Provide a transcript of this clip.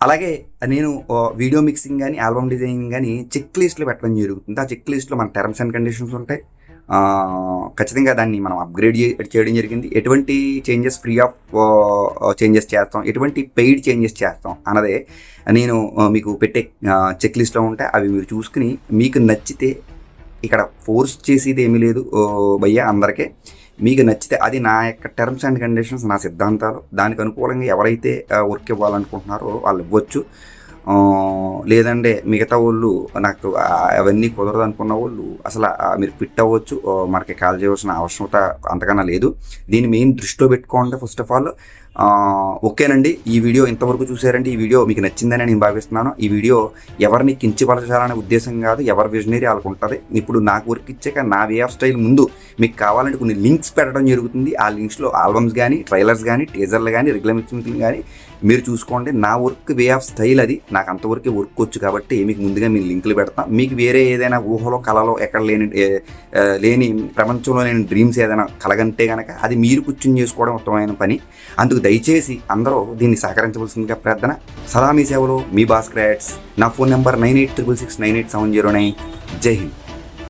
అలాగే నేను video mixing గానీ, ఆల్బమ్ డిజైనింగ్ గానీ చెక్ లిస్ట్‌లో పెట్టడం జరుగుతుంది. ఆ చెక్ లిస్ట్‌లో మన టర్మ్స్ అండ్ కండిషన్స్ ఉంటాయి. ఖచ్చితంగా దాన్ని మనం అప్‌గ్రేడ్ చేయడం జరిగింది. ఎటువంటి చేంజెస్ ఫ్రీ ఆఫ్ చేంజెస్ చేస్తాం, ఎటువంటి పెయిడ్ చేంజెస్ చేస్తాం అన్నదే నేను మీకు పెట్టే చెక్ లిస్ట్‌లో ఉంటాయి. అవి మీరు చూసుకొని మీకు నచ్చితే, ఇక్కడ ఫోర్స్ చేసేది ఏమీ లేదు భయ్యా అందరికీ. మీకు నచ్చితే అది నా యొక్క టర్మ్స్ అండ్ కండిషన్స్, నా సిద్ధాంతాలు. దానికి అనుకూలంగా ఎవరైతే వర్క్ ఇవ్వాలనుకుంటున్నారో వాళ్ళు ఇవ్వచ్చు. లేదంటే మిగతా వాళ్ళు నాకు అవన్నీ కుదరదు అనుకున్న వాళ్ళు అసలు మీరు ఫిట్ అవ్వచ్చు. మనకి కాల్ చేయవలసిన అవసరత అంతకన్నా లేదు. దీన్ని మెయిన్ దృష్టిలో పెట్టుకోండి. ఫస్ట్ ఆఫ్ ఆల్ ఓకేనండి. ఈ వీడియో ఇంతవరకు చూసారంటే ఈ వీడియో మీకు నచ్చిందని నేను భావిస్తున్నాను. ఈ వీడియో ఎవరిని కించపరచాలనే ఉద్దేశం కాదు, ఎవరి విజనరీ వాళ్ళకు ఉంటుంది. ఇప్పుడు నాకు వర్క్ ఇచ్చాక నా వే ఆఫ్ స్టైల్ ముందు మీకు కావాలంటే కొన్ని లింక్స్ పెట్టడం జరుగుతుంది. ఆ లింక్స్లో ఆల్బమ్స్ కానీ, ట్రైలర్స్ కానీ, టీజర్లు కానీ, రెగ్యులర్ మిక్సింగ్ కానీ మీరు చూసుకోండి. నా వర్క్ వే ఆఫ్ స్టైల్ అది. నాకు అంతవరకు వర్క్ వచ్చు కాబట్టి మీకు ముందుగా మీరు లింకులు పెడతాం. మీకు వేరే ఏదైనా ఊహలో కళలో ఎక్కడ లేని ప్రపంచంలో లేని డ్రీమ్స్ ఏదైనా కలగంటే కనుక అది మీరు కూర్చుని చేసుకోవడం ఉత్తమమైన పని. అందుకు దయచేసి అందరూ దీన్ని సహకరించవలసిందిగా ప్రార్థన. సదా మీ సేవలో మీ భాస్కర్ యాడ్స్. నా ఫోన్ నెంబర్ 9866698709. జై హింద్.